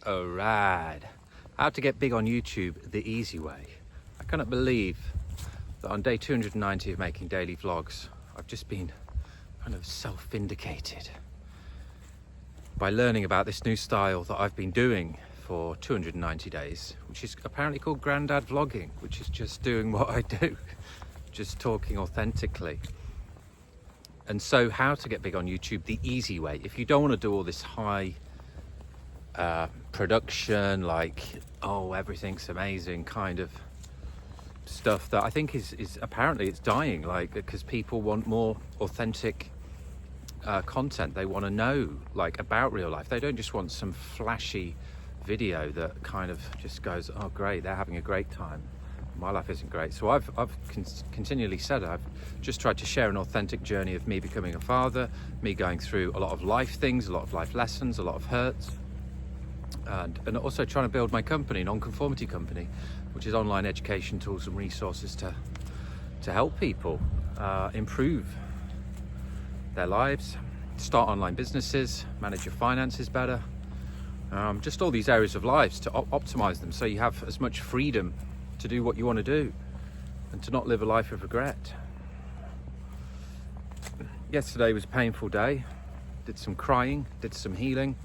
Alright, how to get big on YouTube the easy way. I cannot believe that on day 290 of making daily vlogs, I've just been kind of self-vindicated by learning about this new style that I've been doing for 290 days, which is apparently called Grandad vlogging, which is just doing what I do, just talking authentically. And so how to get big on YouTube the easy way, if you don't want to do all this high production, like, oh, everything's amazing kind of stuff that I think is apparently it's dying, like, because people want more authentic content. They want to know, like, about real life. They don't just want some flashy video that kind of just goes, oh great, they're having a great time, my life isn't great. So I've continually said I've just tried to share an authentic journey of me becoming a father, me going through a lot of life things, a lot of life lessons, a lot of hurts, and also trying to build my company, non-conformity company, which is online education tools and resources to help people improve their lives, start online businesses, manage your finances better, just all these areas of lives to optimize them so you have as much freedom to do what you want to do and to not live a life of regret. Yesterday was a painful day. Did some crying, did some healing,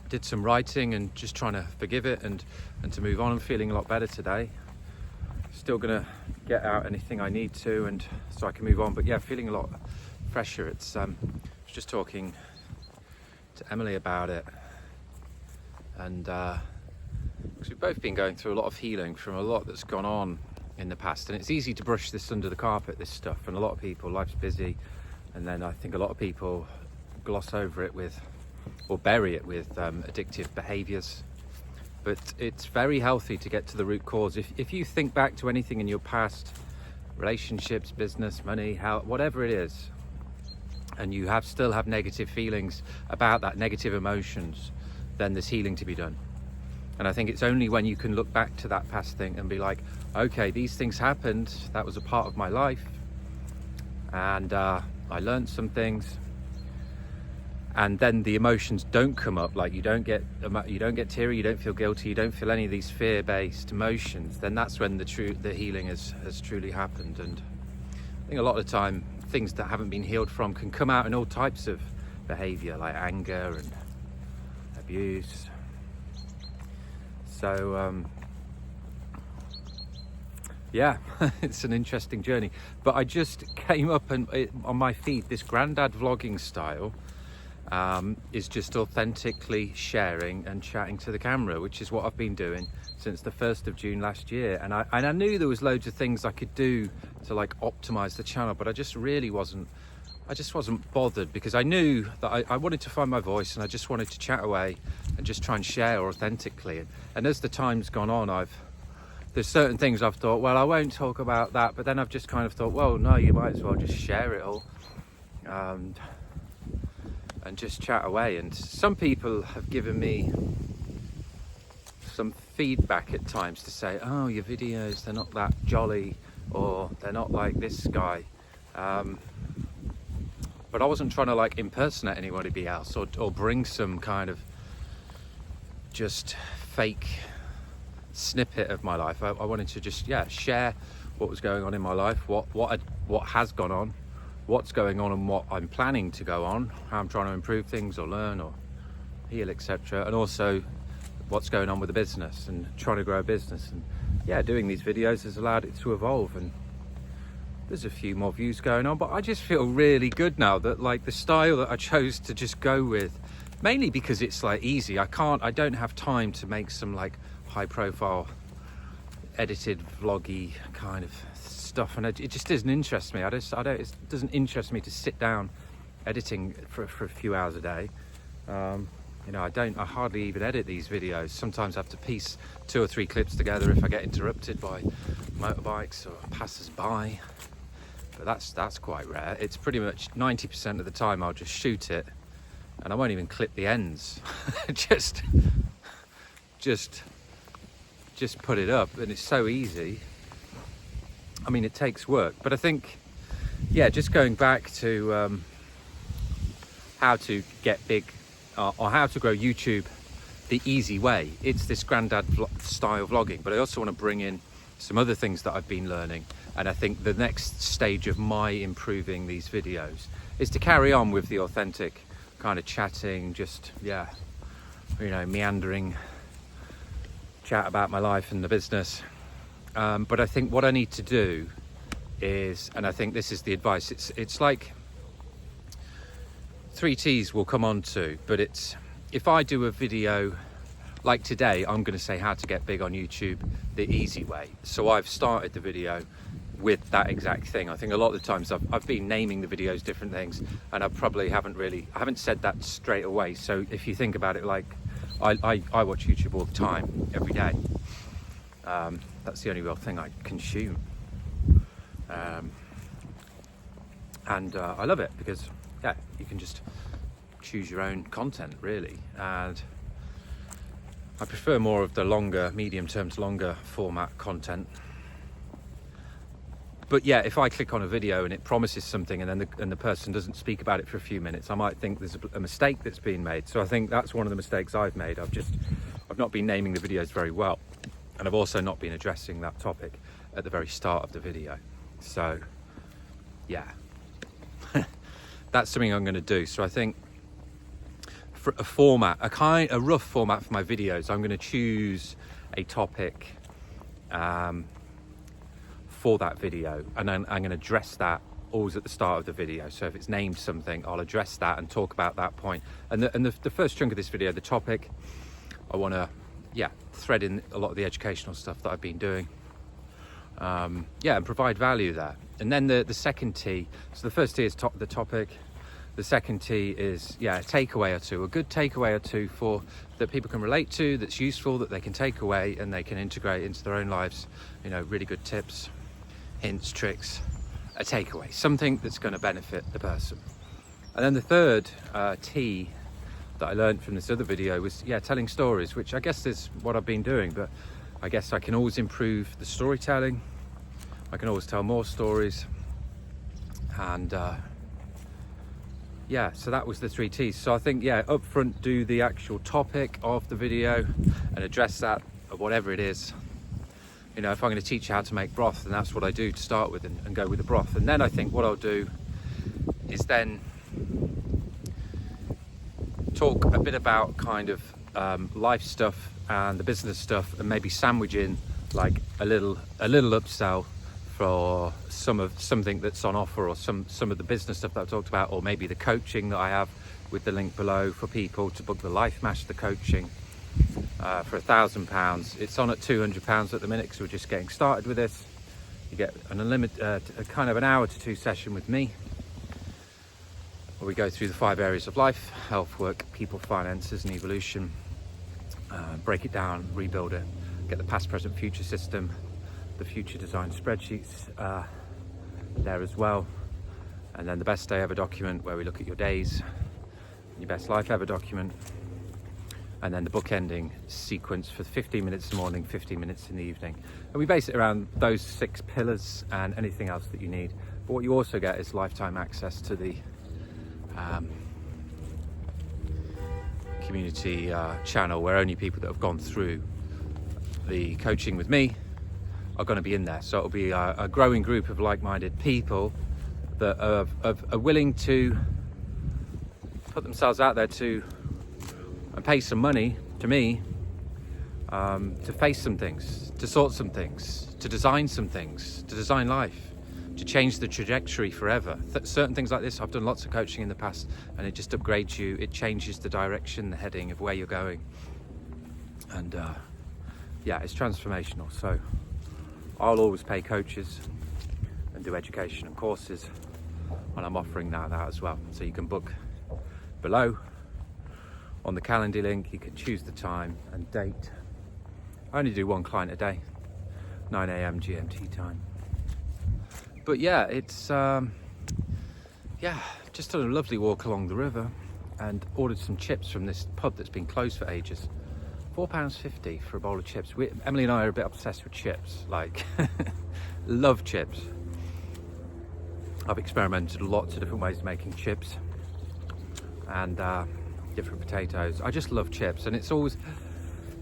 did some writing and just trying to forgive it and to move on. I'm feeling a lot better today. Still gonna get out anything I need to and so I can move on, but yeah, feeling a lot fresher. It's I was just talking to Emily about it, and because we've both been going through a lot of healing from a lot that's gone on in the past, and it's easy to brush this under the carpet, this stuff, and a lot of people, life's busy, and then I think a lot of people gloss over it with, or bury it with addictive behaviors. But it's very healthy to get to the root cause. If you think back to anything in your past, relationships, business, money, how, whatever it is, and you still have negative feelings about that, negative emotions, then there's healing to be done. And I think it's only when you can look back to that past thing and be like, okay, these things happened, that was a part of my life, and I learned some things, and then the emotions don't come up, like you don't get teary, you don't feel guilty, you don't feel any of these fear-based emotions, then that's when the healing has truly happened. And I think a lot of the time things that haven't been healed from can come out in all types of behavior, like anger and abuse. So yeah, it's an interesting journey. But I just came up and on my feed, this Grandad vlogging style is just authentically sharing and chatting to the camera, which is what I've been doing since the 1st of June last year. And I knew there was loads of things I could do to, like, optimize the channel, but I just wasn't bothered, because I knew that I wanted to find my voice, and I just wanted to chat away and just try and share authentically. And as the time's gone on, there's certain things I've thought, well, I won't talk about that, but then I've just kind of thought, well, no, you might as well just share it all and just chat away. And some people have given me some feedback at times to say, oh, your videos, they're not that jolly, or they're not like this guy. But I wasn't trying to, like, impersonate anybody else or bring some kind of just fake snippet of my life. I wanted to just, yeah, share what was going on in my life, what has gone on, what's going on, and what I'm planning to go on, how I'm trying to improve things or learn or heal, etc. And also what's going on with the business and trying to grow a business. And yeah, doing these videos has allowed it to evolve, and there's a few more views going on. But I just feel really good now that, like, the style that I chose to just go with, mainly because it's, like, easy. I don't have time to make some, like, high profile edited vloggy kind of stuff, and it just doesn't interest me. It doesn't interest me to sit down editing for a few hours a day. You know, I hardly even edit these videos. Sometimes I have to piece 2 or 3 clips together if I get interrupted by motorbikes or passers-by. But that's quite rare. It's pretty much 90% of the time I'll just shoot it, and I won't even clip the ends. just put it up, and it's so easy. I mean, it takes work, but I think, yeah, just going back to how to get big or how to grow YouTube the easy way. It's this Grandad style vlogging, but I also want to bring in some other things that I've been learning. And I think the next stage of my improving these videos is to carry on with the authentic kind of chatting, just, yeah, you know, meandering chat about my life and the business. But I think what I need to do is, and I think this is the advice, it's like 3 T's will come on to, but it's, if I do a video like today, I'm going to say how to get big on YouTube the easy way. So I've started the video with that exact thing. I think a lot of the times I've been naming the videos different things, and I probably haven't said that straight away. So if you think about it, like I watch YouTube all the time, every day. That's the only real thing I consume. And I love it because, yeah, you can just choose your own content, really. And I prefer more of the longer, medium term to longer format content. But yeah, if I click on a video and it promises something and then the person doesn't speak about it for a few minutes, I might think there's a mistake that's been made. So I think that's one of the mistakes I've made. I've not been naming the videos very well. And I've also not been addressing that topic at the very start of the video. So yeah, that's something I'm going to do. So I think for a format, a rough format for my videos, I'm going to choose a topic for that video, and then I'm going to address that always at the start of the video. So if it's named something, I'll address that and talk about that point. And the first chunk of this video, the topic, I want to, yeah, thread in a lot of the educational stuff that I've been doing, yeah, and provide value there. And then the second T, so the first T is the topic. The second T is, yeah, a takeaway or two, a good takeaway or two that people can relate to, that's useful, that they can take away and they can integrate into their own lives. You know, really good tips, hints, tricks, a takeaway, something that's going to benefit the person. And then the third T that I learned from this other video was, yeah, telling stories, which I guess is what I've been doing, but I guess I can always improve the storytelling. I can always tell more stories. And yeah, so that was the 3 T's. So I think, yeah, up front, do the actual topic of the video and address that, or whatever it is. You know, if I'm going to teach you how to make broth, then that's what I do to start with, and go with the broth. And then I think what I'll do is then talk a bit about kind of life stuff and the business stuff, and maybe sandwich in like a little upsell for something that's on offer, or some of the business stuff that I've talked about, or maybe the coaching that I have with the link below for people to book the Life Master coaching for £1,000. It's on at £200 at the minute because we're just getting started with this. You get an unlimited, kind of an hour to 2 session with me, where we go through the 5 areas of life: health, work, people, finances, and evolution. Break it down, rebuild it, get the past, present, future system, the future design spreadsheets there as well. And then the best day ever document, where we look at your days, your best life ever document. And then the bookending sequence for 15 minutes in the morning, 15 minutes in the evening. And we base it around those 6 pillars and anything else that you need. But what you also get is lifetime access to the community channel, where only people that have gone through the coaching with me are going to be in there. So it'll be a growing group of like-minded people that are willing to put themselves out there and pay some money to me to face some things, to sort some things, to design some things, to design life, to change the trajectory forever. Certain things like this, I've done lots of coaching in the past, and it just upgrades you. It changes the direction, the heading of where you're going. And yeah, it's transformational. So I'll always pay coaches and do education and courses, and I'm offering that as well. So you can book below on the calendar link. You can choose the time and date. I only do 1 client a day, 9 AM GMT time. But yeah, it's yeah, just done a lovely walk along the river and ordered some chips from this pub that's been closed for ages. £4.50 for a bowl of chips. Emily and I are a bit obsessed with chips, like love chips. I've experimented lots of different ways of making chips and different potatoes. I just love chips, and it's always,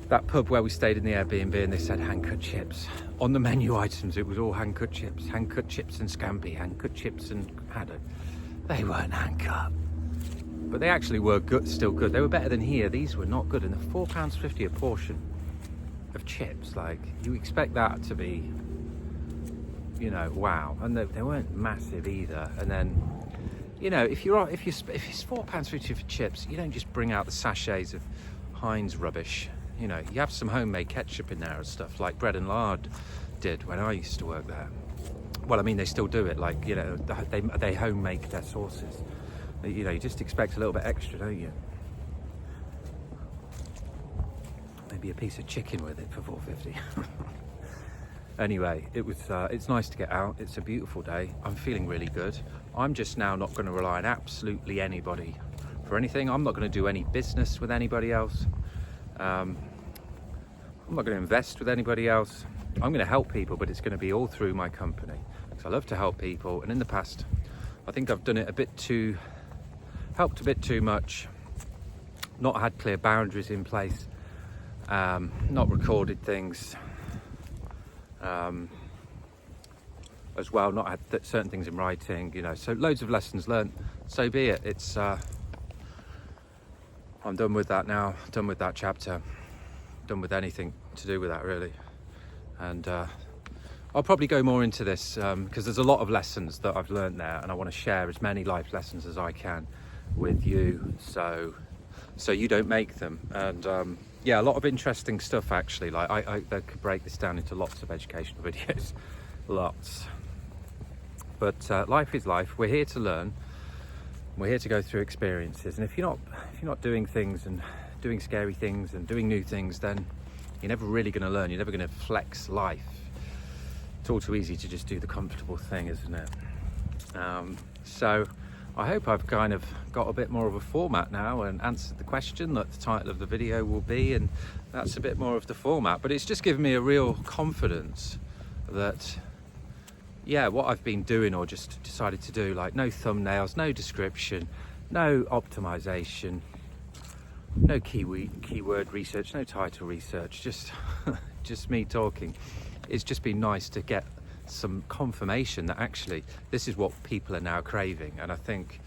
that pub where we stayed in the Airbnb, and they said hand-cut chips. On the menu items, it was all hand-cut chips and scampi, hand-cut chips and haddock. They weren't hand-cut. But they actually were good, still good. They were better than here. These were not good. And they're £4.50 a portion of chips. Like, you expect that to be, you know, wow. And they weren't massive either. And then, you know, if it's £4.50 for chips, you don't just bring out the sachets of Heinz rubbish. You know, you have some homemade ketchup in there and stuff, like Bread and Lard did when I used to work there. Well, I mean, they still do it. Like, you know, they home make their sauces. You know, you just expect a little bit extra, don't you? Maybe a piece of chicken with it for £4.50. Anyway, it's nice to get out. It's a beautiful day. I'm feeling really good. I'm just now not going to rely on absolutely anybody for anything. I'm not going to do any business with anybody else. I'm not going to invest with anybody else. I'm going to help people, but it's going to be all through my company. Because I love to help people, and in the past, I think I've done it helped a bit too much, not had clear boundaries in place, not recorded things, as well, not had certain things in writing, you know, so loads of lessons learned. So be it. It's I'm done with that now, done with that chapter, done with anything to do with that really. And I'll probably go more into this because there's a lot of lessons that I've learned there, and I want to share as many life lessons as I can with you, so you don't make them. And yeah, a lot of interesting stuff actually. Like I could break this down into lots of educational videos, lots. But life is life. We're here to learn. We're here to go through experiences, and if you're not doing things and doing scary things and doing new things, then you're never really going to learn. You're never going to flex life. It's all too easy to just do the comfortable thing, isn't it? So I hope I've kind of got a bit more of a format now and answered the question that the title of the video will be, and that's a bit more of the format. But it's just given me a real confidence that, yeah, what I've been doing or just decided to do, like no thumbnails, no description, no optimization, no keyword research, no title research, just me talking. It's just been nice to get some confirmation that actually this is what people are now craving. And I think,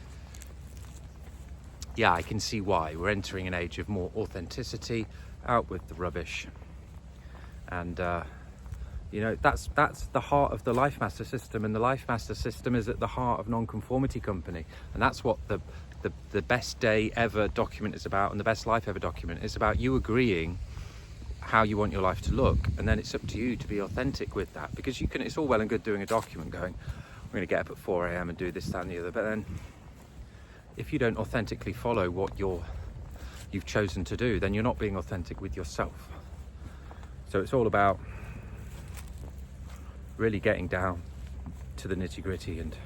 yeah, I can see why. We're entering an age of more authenticity, out with the rubbish. And you know, that's the heart of the Life Master system, and the Life Master system is at the heart of Non-Conformity Company, and that's what the best day ever document is about, and the best life ever document is about. You agreeing how you want your life to look, and then it's up to you to be authentic with that. Because you can, it's all well and good doing a document going, we're going to get up at 4 a.m. and do this, that and the other, but then if you don't authentically follow what you've chosen to do, then you're not being authentic with yourself. So it's all about really getting down to the nitty-gritty and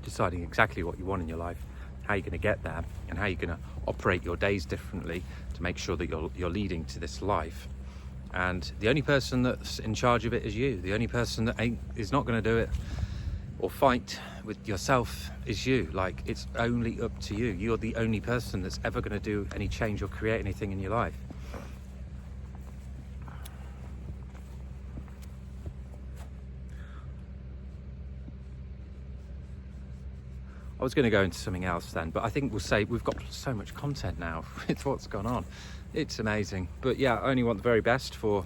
deciding exactly what you want in your life, how you're going to get there, and how you're going to operate your days differently to make sure that you're leading to this life. And the only person that's in charge of it is you. The only person that is not going to do it or fight with yourself is you. Like, it's only up to you. You're the only person that's ever going to do any change or create anything in your life. I was going to go into something else then, but I think we'll say we've got so much content now with what's gone on. It's amazing. But yeah, I only want the very best for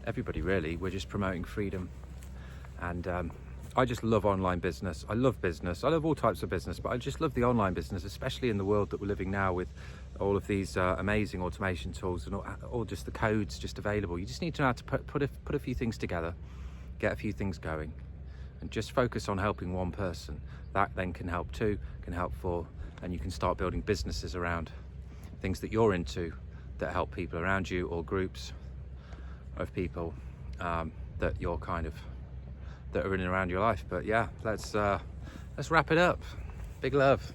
everybody, really. We're just promoting freedom. And I just love online business. I love business. I love all types of business, but I just love the online business, especially in the world that we're living now with all of these amazing automation tools and all just the codes just available. You just need to know how to put a few things together, get a few things going, and just focus on helping one person. That then can help two, can help four, and you can start building businesses around things that you're into that help people around you, or groups of people that you're that are in and around your life. But yeah, let's wrap it up. Big love.